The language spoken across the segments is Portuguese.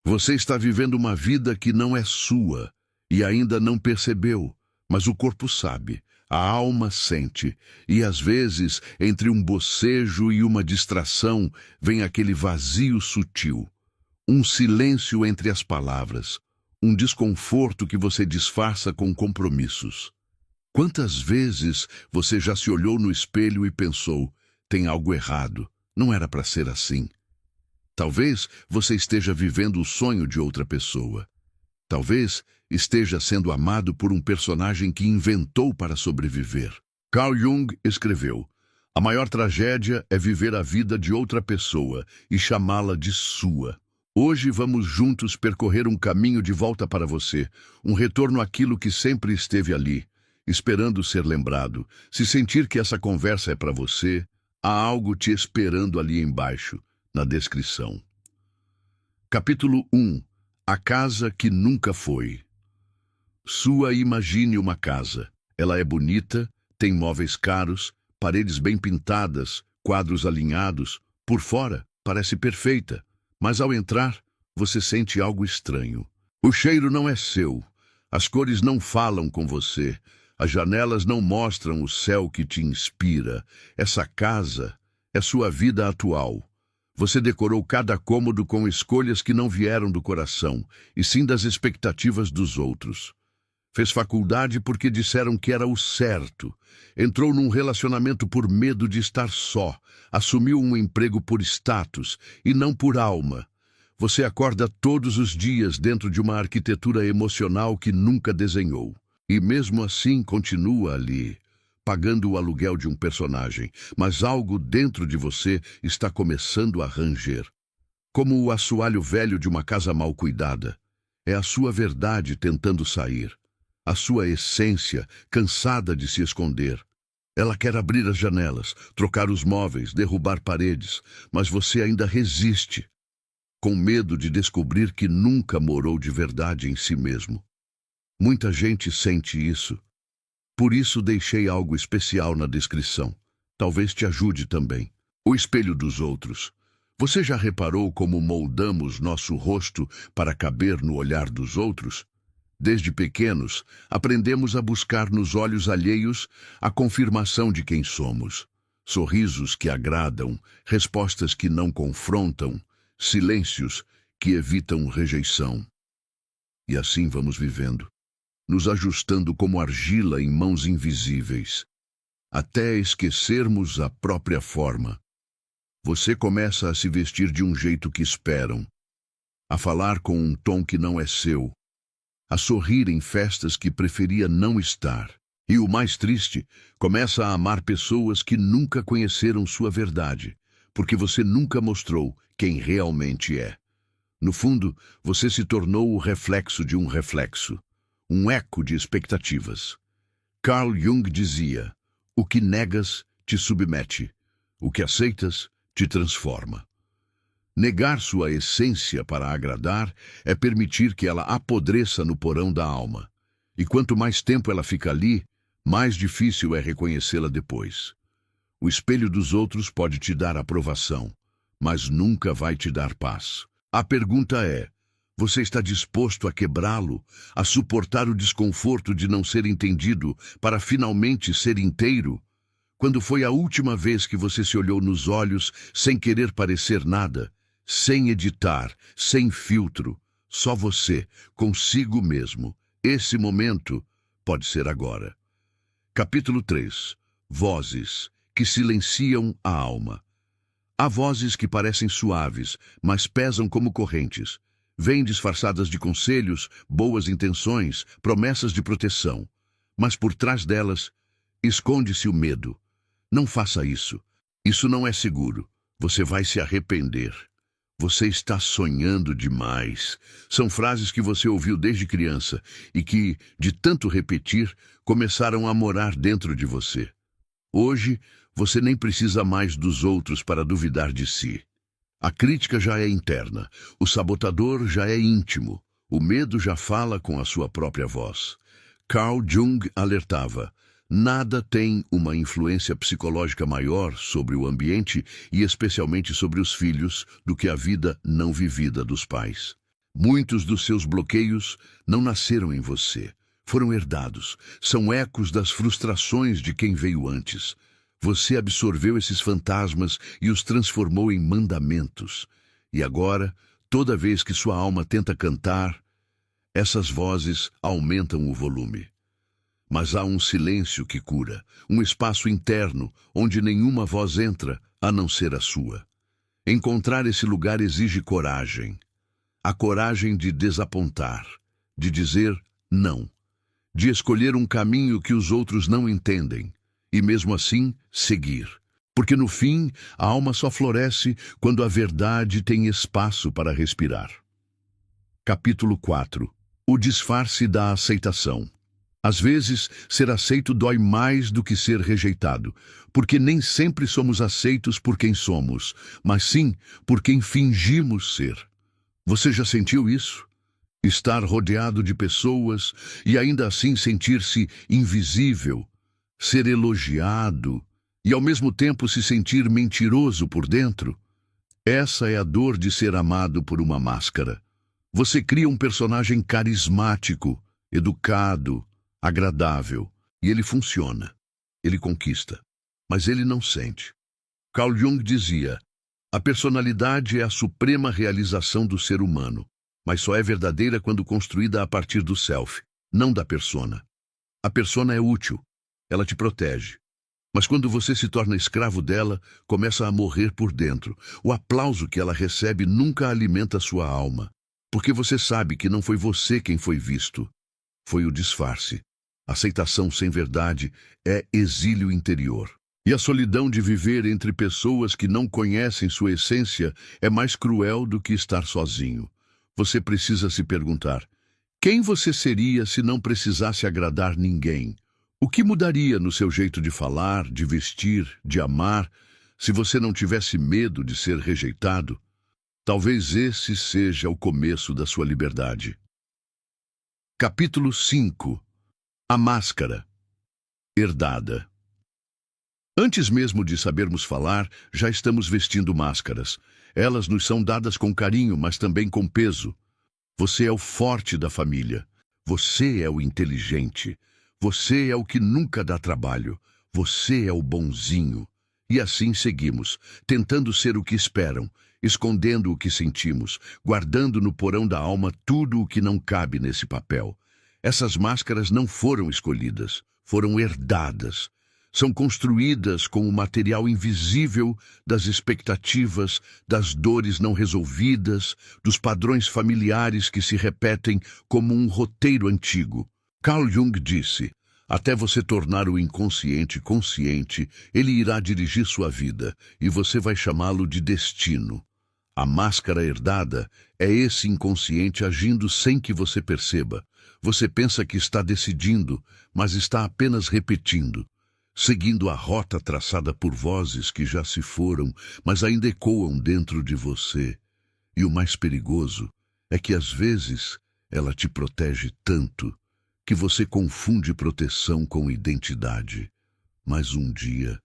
Você está vivendo uma vida que não é sua e ainda não percebeu, mas o corpo sabe, a alma sente, e às vezes, entre um bocejo e uma distração, vem aquele vazio sutil, um silêncio entre as palavras, um desconforto que você disfarça com compromissos. Quantas vezes você já se olhou no espelho e pensou, tem algo errado, não era para ser assim? Talvez você esteja vivendo o sonho de outra pessoa. Talvez esteja sendo amado por um personagem que inventou para sobreviver. Carl Jung escreveu: a maior tragédia é viver a vida de outra pessoa e chamá-la de sua. Hoje vamos juntos percorrer um caminho de volta para você, um retorno àquilo que sempre esteve ali, esperando ser lembrado. Se sentir que essa conversa é para você, há algo te esperando ali embaixo, na descrição. Capítulo 1. A casa que nunca foi. Imagine uma casa. Ela é bonita, tem móveis caros, paredes bem pintadas, quadros alinhados. Por fora, parece perfeita, mas ao entrar, você sente algo estranho. O cheiro não é seu, as cores não falam com você, as janelas não mostram o céu que te inspira. Essa casa é sua vida atual. Você decorou cada cômodo com escolhas que não vieram do coração, e sim das expectativas dos outros. Fez faculdade porque disseram que era o certo. Entrou num relacionamento por medo de estar só. Assumiu um emprego por status e não por alma. Você acorda todos os dias dentro de uma arquitetura emocional que nunca desenhou. E mesmo assim continua ali, pagando o aluguel de um personagem, mas algo dentro de você está começando a ranger. Como o assoalho velho de uma casa mal cuidada. É a sua verdade tentando sair. A sua essência cansada de se esconder. Ela quer abrir as janelas, trocar os móveis, derrubar paredes, mas você ainda resiste, com medo de descobrir que nunca morou de verdade em si mesmo. Muita gente sente isso. Por isso deixei algo especial na descrição. Talvez te ajude também. O espelho dos outros. Você já reparou como moldamos nosso rosto para caber no olhar dos outros? Desde pequenos, aprendemos a buscar nos olhos alheios a confirmação de quem somos. Sorrisos que agradam, respostas que não confrontam, silêncios que evitam rejeição. E assim vamos vivendo, nos ajustando como argila em mãos invisíveis, até esquecermos a própria forma. Você começa a se vestir de um jeito que esperam, a falar com um tom que não é seu, a sorrir em festas que preferia não estar. E o mais triste, começa a amar pessoas que nunca conheceram sua verdade, porque você nunca mostrou quem realmente é. No fundo, você se tornou o reflexo de um reflexo, um eco de expectativas. Carl Jung dizia: o que negas te submete, o que aceitas te transforma. Negar sua essência para agradar é permitir que ela apodreça no porão da alma. E quanto mais tempo ela fica ali, mais difícil é reconhecê-la depois. O espelho dos outros pode te dar aprovação, mas nunca vai te dar paz. A pergunta é: você está disposto a quebrá-lo, a suportar o desconforto de não ser entendido para finalmente ser inteiro? Quando foi a última vez que você se olhou nos olhos sem querer parecer nada? Sem editar, sem filtro, só você, consigo mesmo. Esse momento pode ser agora. Capítulo 3. Vozes que silenciam a alma. Há vozes que parecem suaves, mas pesam como correntes. Vêm disfarçadas de conselhos, boas intenções, promessas de proteção. Mas por trás delas, esconde-se o medo. Não faça isso. Isso não é seguro. Você vai se arrepender. Você está sonhando demais. São frases que você ouviu desde criança e que, de tanto repetir, começaram a morar dentro de você. Hoje, você nem precisa mais dos outros para duvidar de si. A crítica já é interna, o sabotador já é íntimo, o medo já fala com a sua própria voz. Carl Jung alertava: nada tem uma influência psicológica maior sobre o ambiente e especialmente sobre os filhos do que a vida não vivida dos pais. Muitos dos seus bloqueios não nasceram em você, foram herdados. São ecos das frustrações de quem veio antes. Você absorveu esses fantasmas e os transformou em mandamentos. E agora, toda vez que sua alma tenta cantar, essas vozes aumentam o volume. Mas há um silêncio que cura, um espaço interno onde nenhuma voz entra a não ser a sua. Encontrar esse lugar exige coragem. A coragem de desapontar, de dizer não, de escolher um caminho que os outros não entendem e mesmo assim seguir. Porque no fim, a alma só floresce quando a verdade tem espaço para respirar. Capítulo 4. O disfarce da aceitação. Às vezes, ser aceito dói mais do que ser rejeitado, porque nem sempre somos aceitos por quem somos, mas sim por quem fingimos ser. Você já sentiu isso? Estar rodeado de pessoas e ainda assim sentir-se invisível, ser elogiado e ao mesmo tempo se sentir mentiroso por dentro? Essa é a dor de ser amado por uma máscara. Você cria um personagem carismático, educado, agradável, e ele funciona. Ele conquista, mas ele não sente. Carl Jung dizia: a personalidade é a suprema realização do ser humano, mas só é verdadeira quando construída a partir do self, não da persona. A persona é útil, ela te protege. Mas quando você se torna escravo dela, começa a morrer por dentro. O aplauso que ela recebe nunca alimenta sua alma, porque você sabe que não foi você quem foi visto. Foi o disfarce. Aceitação sem verdade é exílio interior. E a solidão de viver entre pessoas que não conhecem sua essência é mais cruel do que estar sozinho. Você precisa se perguntar: quem você seria se não precisasse agradar ninguém? O que mudaria no seu jeito de falar, de vestir, de amar, se você não tivesse medo de ser rejeitado? Talvez esse seja o começo da sua liberdade. Capítulo 5. A máscara. Herdada. Antes mesmo de sabermos falar, já estamos vestindo máscaras. Elas nos são dadas com carinho, mas também com peso. Você é o forte da família. Você é o inteligente. Você é o que nunca dá trabalho. Você é o bonzinho. E assim seguimos, tentando ser o que esperam, escondendo o que sentimos, guardando no porão da alma tudo o que não cabe nesse papel. Essas máscaras não foram escolhidas, foram herdadas. São construídas com o material invisível das expectativas, das dores não resolvidas, dos padrões familiares que se repetem como um roteiro antigo. Carl Jung disse: até você tornar o inconsciente consciente, ele irá dirigir sua vida, e você vai chamá-lo de destino. A máscara herdada é esse inconsciente agindo sem que você perceba. Você pensa que está decidindo, mas está apenas repetindo, seguindo a rota traçada por vozes que já se foram, mas ainda ecoam dentro de você. E o mais perigoso é que às vezes ela te protege tanto que você confunde proteção com identidade. Mas um dia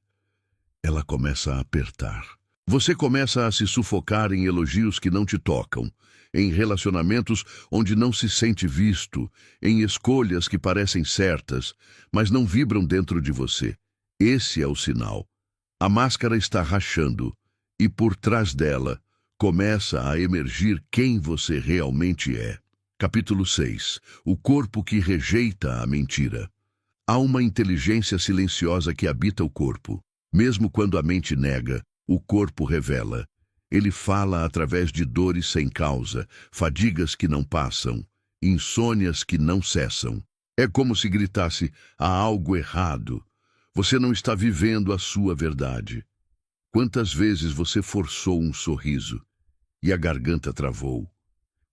ela começa a apertar. Você começa a se sufocar em elogios que não te tocam, em relacionamentos onde não se sente visto, em escolhas que parecem certas, mas não vibram dentro de você. Esse é o sinal. A máscara está rachando, e por trás dela começa a emergir quem você realmente é. Capítulo 6. O corpo que rejeita a mentira. Há uma inteligência silenciosa que habita o corpo. Mesmo quando a mente nega, o corpo revela. Ele fala através de dores sem causa, fadigas que não passam, insônias que não cessam. É como se gritasse: há algo errado. Você não está vivendo a sua verdade. Quantas vezes você forçou um sorriso e a garganta travou?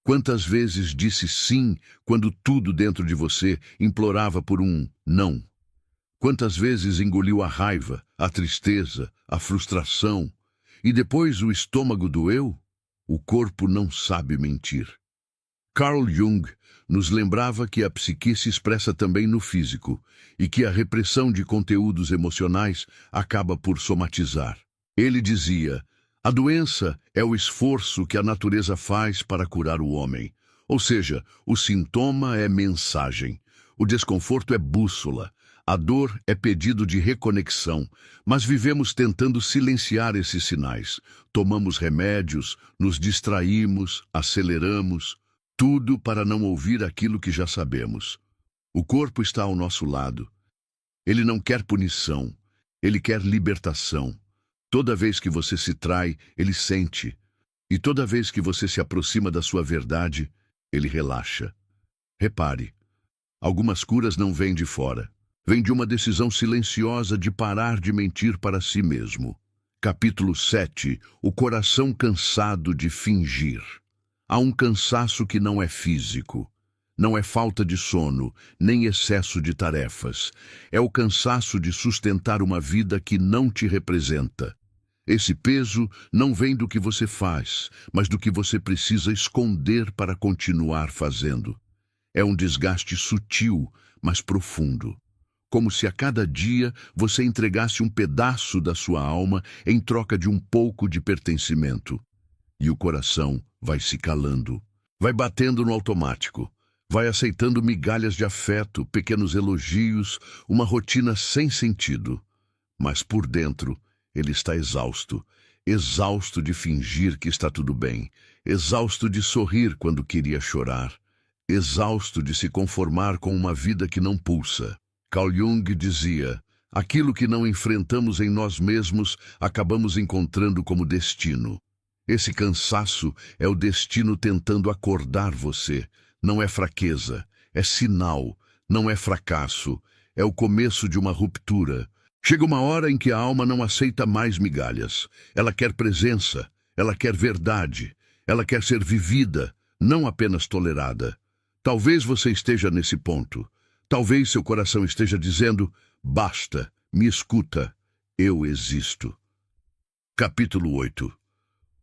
Quantas vezes disse sim quando tudo dentro de você implorava por um não? Quantas vezes engoliu a raiva, a tristeza, a frustração, e depois o estômago doeu? O corpo não sabe mentir. Carl Jung nos lembrava que a psique se expressa também no físico e que a repressão de conteúdos emocionais acaba por somatizar. Ele dizia: a doença é o esforço que a natureza faz para curar o homem. Ou seja, o sintoma é mensagem, o desconforto é bússola, a dor é pedido de reconexão, mas vivemos tentando silenciar esses sinais. Tomamos remédios, nos distraímos, aceleramos, tudo para não ouvir aquilo que já sabemos. O corpo está ao nosso lado. Ele não quer punição, ele quer libertação. Toda vez que você se trai, ele sente. E toda vez que você se aproxima da sua verdade, ele relaxa. Repare, algumas curas não vêm de fora. Vêm de uma decisão silenciosa de parar de mentir para si mesmo. Capítulo 7. O coração cansado de fingir. Há um cansaço que não é físico. Não é falta de sono, nem excesso de tarefas. É o cansaço de sustentar uma vida que não te representa. Esse peso não vem do que você faz, mas do que você precisa esconder para continuar fazendo. É um desgaste sutil, mas profundo. Como se a cada dia você entregasse um pedaço da sua alma em troca de um pouco de pertencimento. E o coração vai se calando, vai batendo no automático, vai aceitando migalhas de afeto, pequenos elogios, uma rotina sem sentido. Mas por dentro, ele está exausto, exausto de fingir que está tudo bem, exausto de sorrir quando queria chorar, exausto de se conformar com uma vida que não pulsa. Carl Jung dizia, aquilo que não enfrentamos em nós mesmos, acabamos encontrando como destino. Esse cansaço é o destino tentando acordar você. Não é fraqueza, é sinal, não é fracasso, é o começo de uma ruptura. Chega uma hora em que a alma não aceita mais migalhas. Ela quer presença, ela quer verdade, ela quer ser vivida, não apenas tolerada. Talvez você esteja nesse ponto. Talvez seu coração esteja dizendo, basta, me escuta, eu existo. Capítulo 8.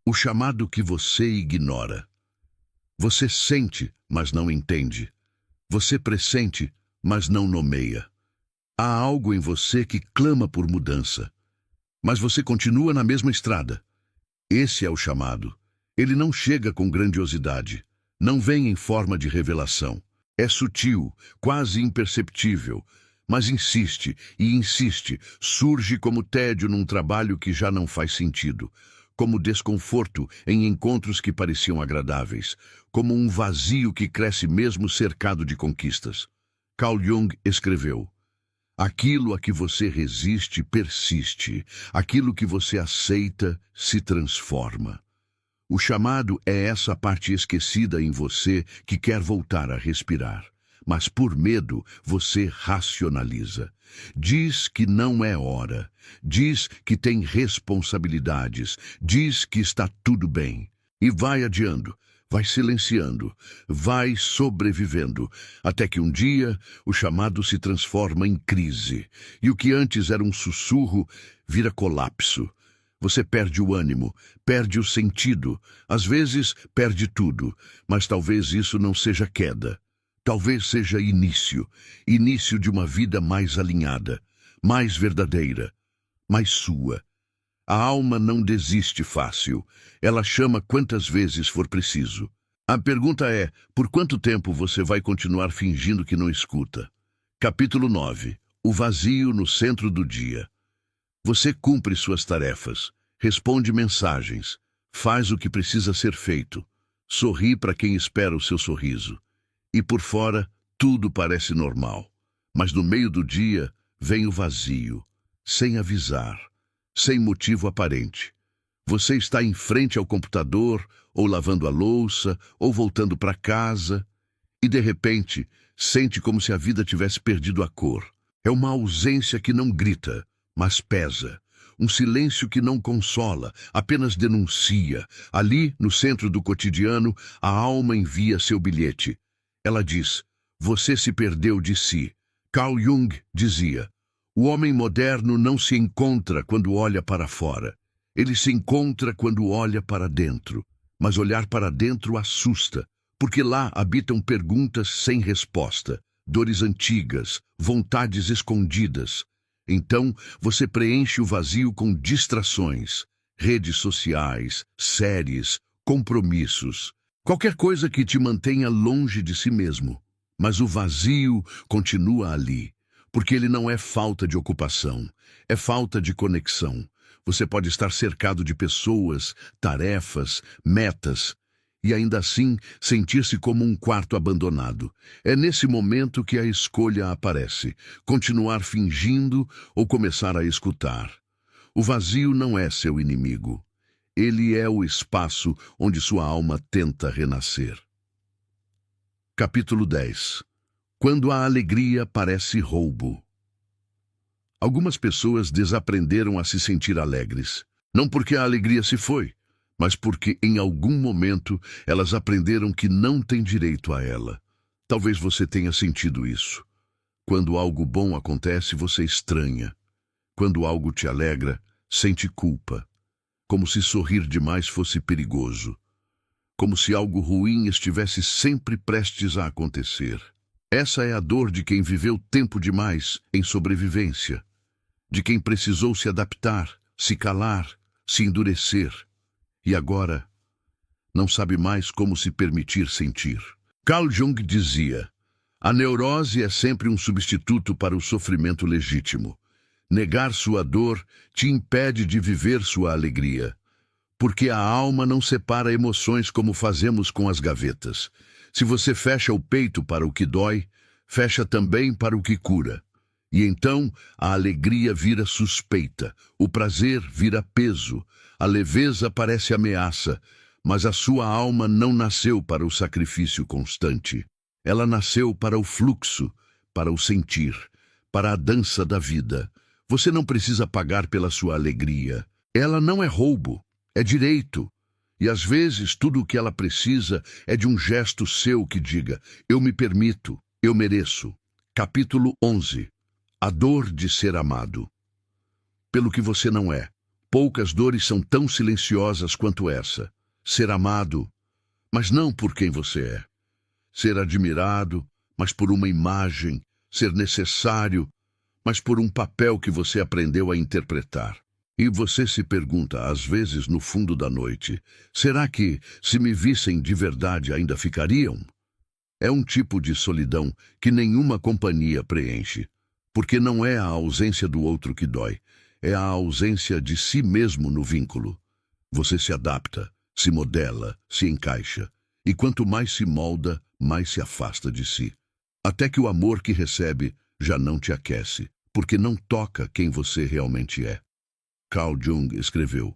O chamado que você ignora. Você sente, mas não entende. Você pressente, mas não nomeia. Há algo em você que clama por mudança. Mas você continua na mesma estrada. Esse é o chamado. Ele não chega com grandiosidade. Não vem em forma de revelação. É sutil, quase imperceptível, mas insiste e insiste, surge como tédio num trabalho que já não faz sentido, como desconforto em encontros que pareciam agradáveis, como um vazio que cresce mesmo cercado de conquistas. Carl Jung escreveu, aquilo a que você resiste persiste, aquilo que você aceita se transforma. O chamado é essa parte esquecida em você que quer voltar a respirar. Mas por medo você racionaliza. Diz que não é hora. Diz que tem responsabilidades. Diz que está tudo bem. E vai adiando, vai silenciando, vai sobrevivendo, até que um dia o chamado se transforma em crise. E o que antes era um sussurro vira colapso. Você perde o ânimo, perde o sentido, às vezes perde tudo, mas talvez isso não seja queda. Talvez seja início, início de uma vida mais alinhada, mais verdadeira, mais sua. A alma não desiste fácil, ela chama quantas vezes for preciso. A pergunta é, por quanto tempo você vai continuar fingindo que não escuta? Capítulo 9. O vazio no centro do dia. Você cumpre suas tarefas, responde mensagens, faz o que precisa ser feito, sorri para quem espera o seu sorriso. E por fora, tudo parece normal. Mas no meio do dia, vem o vazio, sem avisar, sem motivo aparente. Você está em frente ao computador, ou lavando a louça, ou voltando para casa, e de repente, sente como se a vida tivesse perdido a cor. É uma ausência que não grita, mas pesa. Um silêncio que não consola, apenas denuncia. Ali, no centro do cotidiano, a alma envia seu bilhete. Ela diz, você se perdeu de si. Carl Jung dizia, o homem moderno não se encontra quando olha para fora. Ele se encontra quando olha para dentro. Mas olhar para dentro assusta, porque lá habitam perguntas sem resposta, dores antigas, vontades escondidas. Então, você preenche o vazio com distrações, redes sociais, séries, compromissos. Qualquer coisa que te mantenha longe de si mesmo. Mas o vazio continua ali, porque ele não é falta de ocupação, é falta de conexão. Você pode estar cercado de pessoas, tarefas, metas, e ainda assim sentir-se como um quarto abandonado. É nesse momento que a escolha aparece: continuar fingindo ou começar a escutar. O vazio não é seu inimigo. Ele é o espaço onde sua alma tenta renascer. Capítulo 10. Quando a alegria parece roubo. Algumas pessoas desaprenderam a se sentir alegres. Não porque a alegria se foi, mas porque em algum momento elas aprenderam que não têm direito a ela. Talvez você tenha sentido isso. Quando algo bom acontece, você estranha. Quando algo te alegra, sente culpa. Como se sorrir demais fosse perigoso. Como se algo ruim estivesse sempre prestes a acontecer. Essa é a dor de quem viveu tempo demais em sobrevivência. De quem precisou se adaptar, se calar, se endurecer. E agora não sabe mais como se permitir sentir. Carl Jung dizia: a neurose é sempre um substituto para o sofrimento legítimo. Negar sua dor te impede de viver sua alegria. Porque a alma não separa emoções como fazemos com as gavetas. Se você fecha o peito para o que dói, fecha também para o que cura. E então a alegria vira suspeita, o prazer vira peso, a leveza parece ameaça, mas a sua alma não nasceu para o sacrifício constante. Ela nasceu para o fluxo, para o sentir, para a dança da vida. Você não precisa pagar pela sua alegria. Ela não é roubo, é direito. E às vezes tudo o que ela precisa é de um gesto seu que diga: eu me permito, eu mereço. Capítulo 11. A dor de ser amado. Pelo que você não é. Poucas dores são tão silenciosas quanto essa. Ser amado, mas não por quem você é. Ser admirado, mas por uma imagem. Ser necessário, mas por um papel que você aprendeu a interpretar. E você se pergunta, às vezes no fundo da noite: será que, se me vissem de verdade, ainda ficariam? É um tipo de solidão que nenhuma companhia preenche, porque não é a ausência do outro que dói, é a ausência de si mesmo no vínculo. Você se adapta, se modela, se encaixa, e quanto mais se molda, mais se afasta de si. Até que o amor que recebe já não te aquece, porque não toca quem você realmente é. Carl Jung escreveu: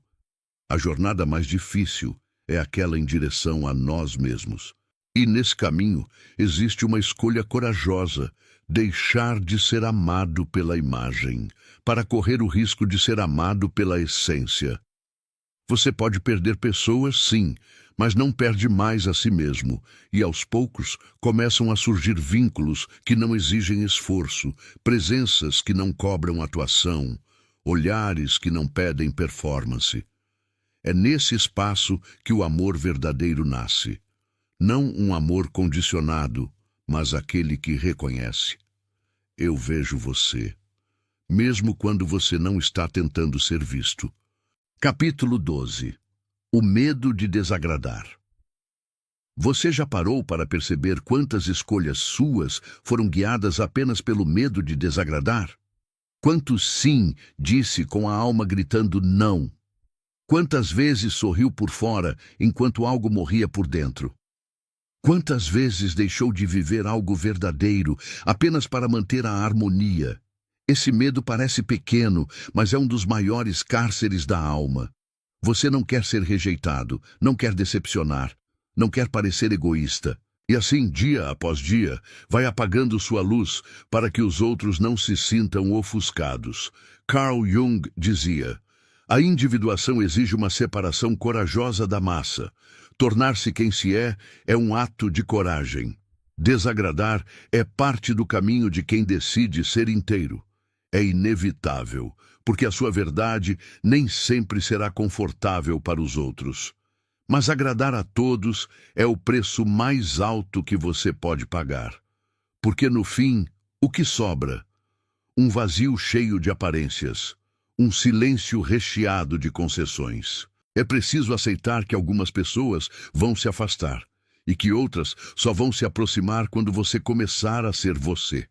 a jornada mais difícil é aquela em direção a nós mesmos. E nesse caminho existe uma escolha corajosa: deixar de ser amado pela imagem, para correr o risco de ser amado pela essência. Você pode perder pessoas, sim, mas não perde mais a si mesmo, e aos poucos começam a surgir vínculos que não exigem esforço, presenças que não cobram atuação, olhares que não pedem performance. É nesse espaço que o amor verdadeiro nasce. Não um amor condicionado, mas aquele que reconhece: eu vejo você, mesmo quando você não está tentando ser visto. Capítulo 12. O medo de desagradar. Você já parou para perceber quantas escolhas suas foram guiadas apenas pelo medo de desagradar? Quantos sim disse com a alma gritando não? Quantas vezes sorriu por fora enquanto algo morria por dentro? Quantas vezes deixou de viver algo verdadeiro apenas para manter a harmonia? Esse medo parece pequeno, mas é um dos maiores cárceres da alma. Você não quer ser rejeitado, não quer decepcionar, não quer parecer egoísta. E assim, dia após dia, vai apagando sua luz para que os outros não se sintam ofuscados. Carl Jung dizia: a individuação exige uma separação corajosa da massa. Tornar-se quem se é um ato de coragem. Desagradar é parte do caminho de quem decide ser inteiro. É inevitável, porque a sua verdade nem sempre será confortável para os outros. Mas agradar a todos é o preço mais alto que você pode pagar. Porque no fim, o que sobra? Um vazio cheio de aparências, um silêncio recheado de concessões. É preciso aceitar que algumas pessoas vão se afastar, e que outras só vão se aproximar quando você começar a ser você.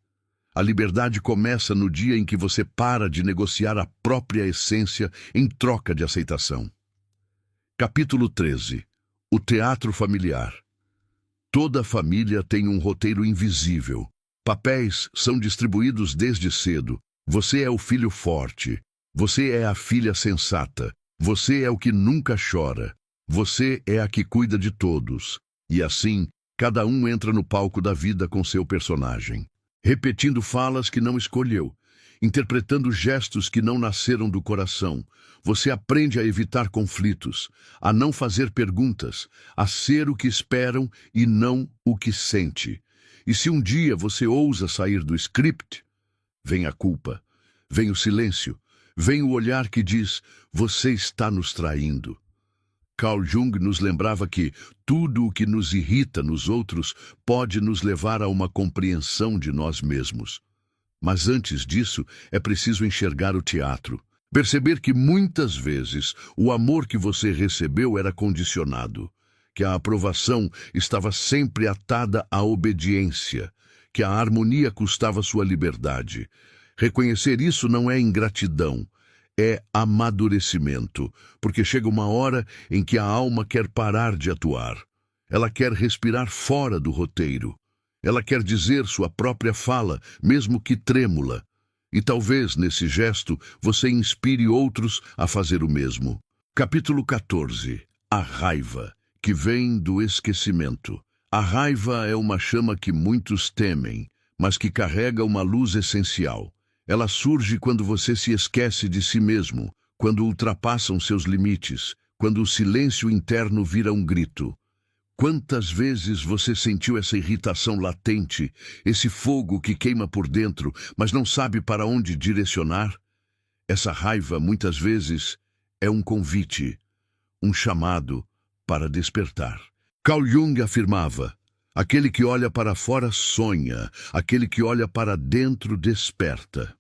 A liberdade começa no dia em que você para de negociar a própria essência em troca de aceitação. Capítulo 13. O teatro familiar. Toda família tem um roteiro invisível. Papéis são distribuídos desde cedo. Você é o filho forte. Você é a filha sensata. Você é o que nunca chora. Você é a que cuida de todos. E assim, cada um entra no palco da vida com seu personagem, repetindo falas que não escolheu, interpretando gestos que não nasceram do coração. Você aprende a evitar conflitos, a não fazer perguntas, a ser o que esperam e não o que sente. E se um dia você ousa sair do script, vem a culpa, vem o silêncio, vem o olhar que diz: você está nos traindo. Carl Jung nos lembrava que tudo o que nos irrita nos outros pode nos levar a uma compreensão de nós mesmos. Mas antes disso, é preciso enxergar o teatro. Perceber que muitas vezes o amor que você recebeu era condicionado, que a aprovação estava sempre atada à obediência, que a harmonia custava sua liberdade. Reconhecer isso não é ingratidão, é amadurecimento, porque chega uma hora em que a alma quer parar de atuar. Ela quer respirar fora do roteiro. Ela quer dizer sua própria fala, mesmo que trêmula. E talvez, nesse gesto, você inspire outros a fazer o mesmo. Capítulo 14. A raiva, que vem do esquecimento. A raiva é uma chama que muitos temem, mas que carrega uma luz essencial. Ela surge quando você se esquece de si mesmo, quando ultrapassam seus limites, quando o silêncio interno vira um grito. Quantas vezes você sentiu essa irritação latente, esse fogo que queima por dentro, mas não sabe para onde direcionar? Essa raiva, muitas vezes, é um convite, um chamado para despertar. Carl Jung afirmava: aquele que olha para fora sonha, aquele que olha para dentro desperta.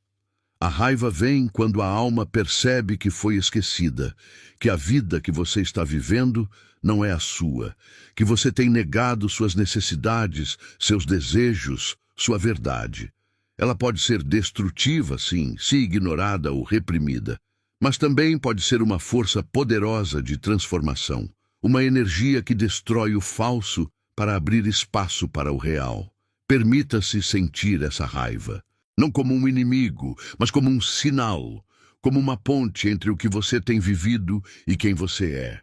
A raiva vem quando a alma percebe que foi esquecida, que a vida que você está vivendo não é a sua, que você tem negado suas necessidades, seus desejos, sua verdade. Ela pode ser destrutiva, sim, se ignorada ou reprimida, mas também pode ser uma força poderosa de transformação, uma energia que destrói o falso para abrir espaço para o real. Permita-se sentir essa raiva. Não como um inimigo, mas como um sinal, como uma ponte entre o que você tem vivido e quem você é.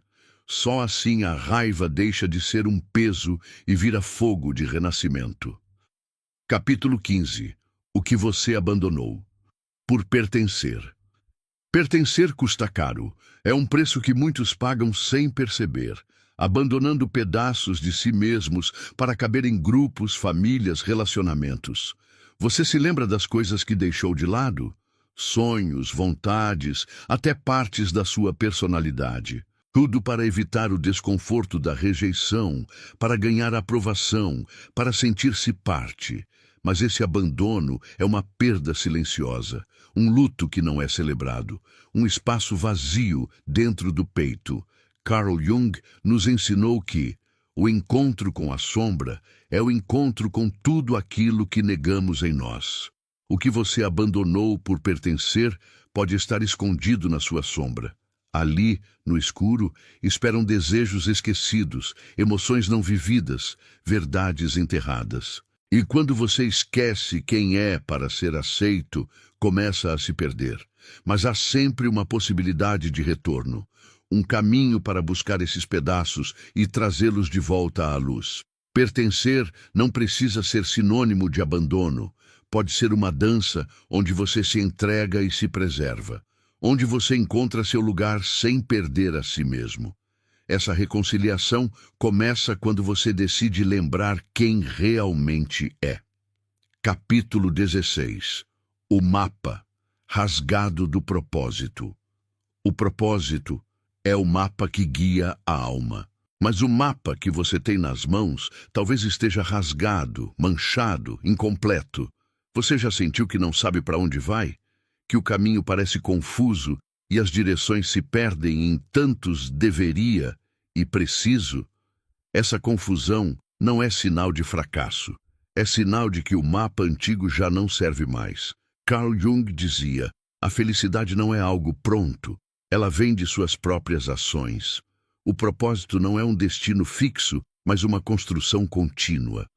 Só assim a raiva deixa de ser um peso e vira fogo de renascimento. Capítulo 15. O que você abandonou. Por pertencer. Pertencer custa caro. É um preço que muitos pagam sem perceber, abandonando pedaços de si mesmos para caber em grupos, famílias, relacionamentos. Você se lembra das coisas que deixou de lado? Sonhos, vontades, até partes da sua personalidade. Tudo para evitar o desconforto da rejeição, para ganhar aprovação, para sentir-se parte. Mas esse abandono é uma perda silenciosa, um luto que não é celebrado, um espaço vazio dentro do peito. Carl Jung nos ensinou que o encontro com a sombra é o encontro com tudo aquilo que negamos em nós. O que você abandonou por pertencer pode estar escondido na sua sombra. Ali, no escuro, esperam desejos esquecidos, emoções não vividas, verdades enterradas. E quando você esquece quem é para ser aceito, começa a se perder. Mas há sempre uma possibilidade de retorno. Um caminho para buscar esses pedaços e trazê-los de volta à luz. Pertencer não precisa ser sinônimo de abandono. Pode ser uma dança onde você se entrega e se preserva, onde você encontra seu lugar sem perder a si mesmo. Essa reconciliação começa quando você decide lembrar quem realmente é. Capítulo 16. O mapa, rasgado do propósito. O propósito é o mapa que guia a alma. Mas o mapa que você tem nas mãos talvez esteja rasgado, manchado, incompleto. Você já sentiu que não sabe para onde vai? Que o caminho parece confuso e as direções se perdem em tantos deveria e preciso? Essa confusão não é sinal de fracasso. É sinal de que o mapa antigo já não serve mais. Carl Jung dizia: a felicidade não é algo pronto, ela vem de suas próprias ações. O propósito não é um destino fixo, mas uma construção contínua.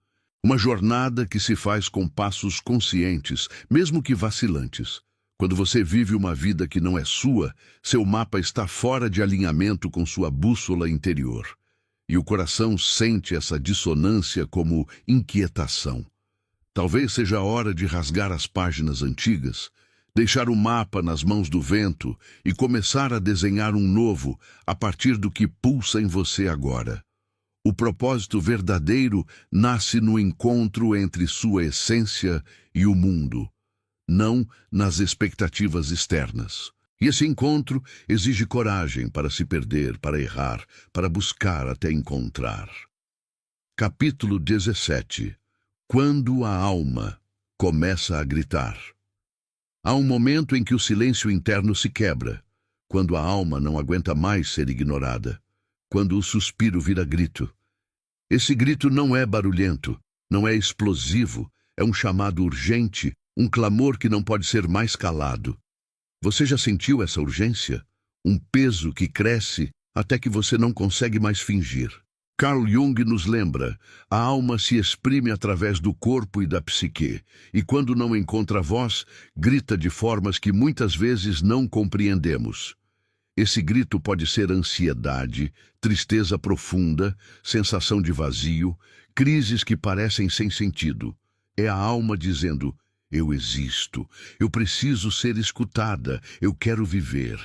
Uma jornada que se faz com passos conscientes, mesmo que vacilantes. Quando você vive uma vida que não é sua, seu mapa está fora de alinhamento com sua bússola interior. E o coração sente essa dissonância como inquietação. Talvez seja a hora de rasgar as páginas antigas, deixar o mapa nas mãos do vento e começar a desenhar um novo a partir do que pulsa em você agora. O propósito verdadeiro nasce no encontro entre sua essência e o mundo, não nas expectativas externas. E esse encontro exige coragem para se perder, para errar, para buscar até encontrar. Capítulo 17. Quando a alma começa a gritar. Há um momento em que o silêncio interno se quebra, quando a alma não aguenta mais ser ignorada, quando o suspiro vira grito. Esse grito não é barulhento, não é explosivo, é um chamado urgente, um clamor que não pode ser mais calado. Você já sentiu essa urgência? Um peso que cresce até que você não consegue mais fingir. Carl Jung nos lembra: a alma se exprime através do corpo e da psique, e quando não encontra voz, grita de formas que muitas vezes não compreendemos. Esse grito pode ser ansiedade, tristeza profunda, sensação de vazio, crises que parecem sem sentido. É a alma dizendo: eu existo, eu preciso ser escutada, eu quero viver.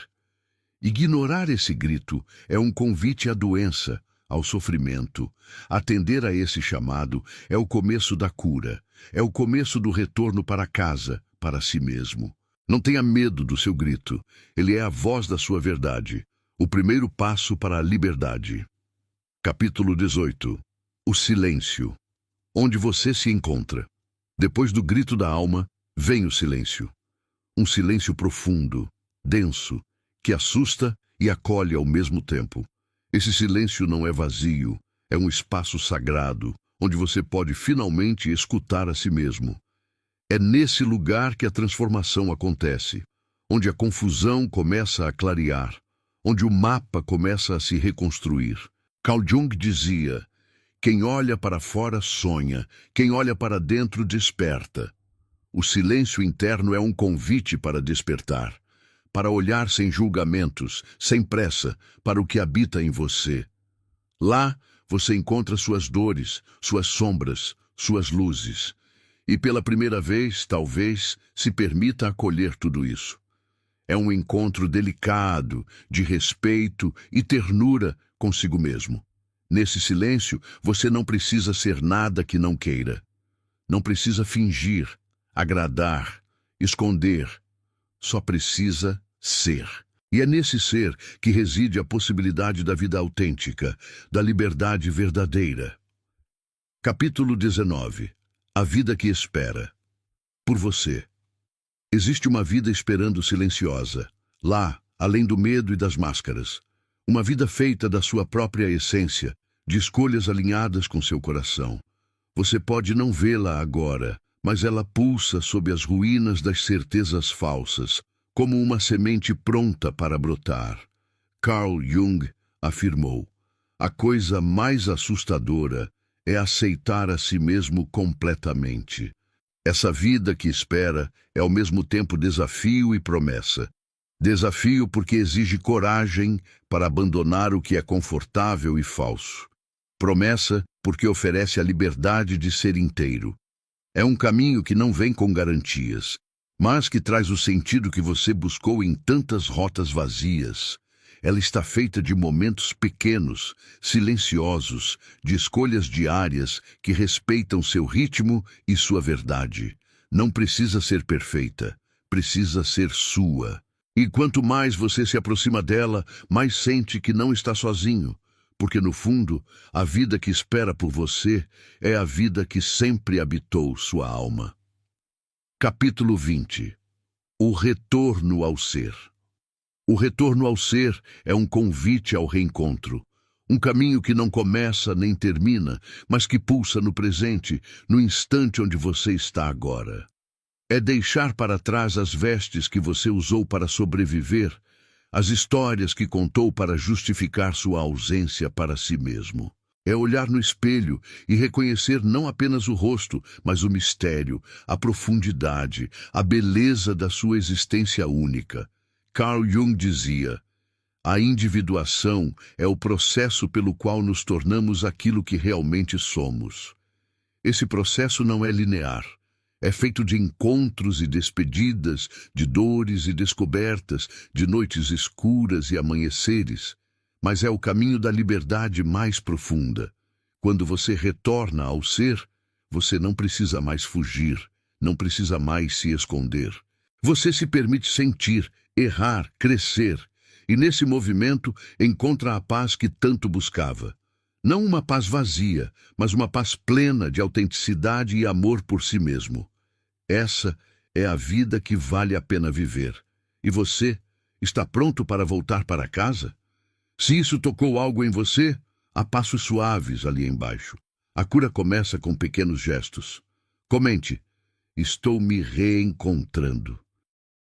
Ignorar esse grito é um convite à doença, ao sofrimento. Atender a esse chamado é o começo da cura, é o começo do retorno para casa, para si mesmo. Não tenha medo do seu grito, ele é a voz da sua verdade, o primeiro passo para a liberdade. Capítulo 18. O silêncio. Onde você se encontra. Depois do grito da alma, vem o silêncio. Um silêncio profundo, denso, que assusta e acolhe ao mesmo tempo. Esse silêncio não é vazio, é um espaço sagrado, onde você pode finalmente escutar a si mesmo. É nesse lugar que a transformação acontece, onde a confusão começa a clarear, onde o mapa começa a se reconstruir. Carl Jung dizia: quem olha para fora sonha, quem olha para dentro desperta. O silêncio interno é um convite para despertar, para olhar sem julgamentos, sem pressa, para o que habita em você. Lá, você encontra suas dores, suas sombras, suas luzes. E pela primeira vez, talvez, se permita acolher tudo isso. É um encontro delicado, de respeito e ternura consigo mesmo. Nesse silêncio, você não precisa ser nada que não queira. Não precisa fingir, agradar, esconder. Só precisa ser. E é nesse ser que reside a possibilidade da vida autêntica, da liberdade verdadeira. Capítulo 19. A vida que espera. Por você. Existe uma vida esperando silenciosa, lá, além do medo e das máscaras. Uma vida feita da sua própria essência, de escolhas alinhadas com seu coração. Você pode não vê-la agora, mas ela pulsa sob as ruínas das certezas falsas, como uma semente pronta para brotar. Carl Jung afirmou: a coisa mais assustadora é aceitar a si mesmo completamente. Essa vida que espera é ao mesmo tempo desafio e promessa. Desafio porque exige coragem para abandonar o que é confortável e falso. Promessa porque oferece a liberdade de ser inteiro. É um caminho que não vem com garantias, mas que traz o sentido que você buscou em tantas rotas vazias. Ela está feita de momentos pequenos, silenciosos, de escolhas diárias que respeitam seu ritmo e sua verdade. Não precisa ser perfeita, precisa ser sua. E quanto mais você se aproxima dela, mais sente que não está sozinho, porque no fundo, a vida que espera por você é a vida que sempre habitou sua alma. Capítulo 20. O retorno ao ser. O retorno ao ser é um convite ao reencontro, Um caminho que não começa nem termina, mas que pulsa no presente, no instante onde você está agora. É deixar para trás as vestes que você usou para sobreviver, as histórias que contou para justificar sua ausência para si mesmo. É olhar no espelho e reconhecer não apenas o rosto, mas o mistério, a profundidade, a beleza da sua existência única. Carl Jung dizia: a individuação é o processo pelo qual nos tornamos aquilo que realmente somos. Esse processo não é linear. É feito de encontros e despedidas, de dores e descobertas, de noites escuras e amanheceres. Mas é o caminho da liberdade mais profunda. Quando você retorna ao ser, você não precisa mais fugir, não precisa mais se esconder. Você se permite sentir, errar, crescer. E nesse movimento encontra a paz que tanto buscava. Não uma paz vazia, mas uma paz plena de autenticidade e amor por si mesmo. Essa é a vida que vale a pena viver. E você, está pronto para voltar para casa? Se isso tocou algo em você, há passos suaves ali embaixo. A cura começa com pequenos gestos. Comente: estou me reencontrando.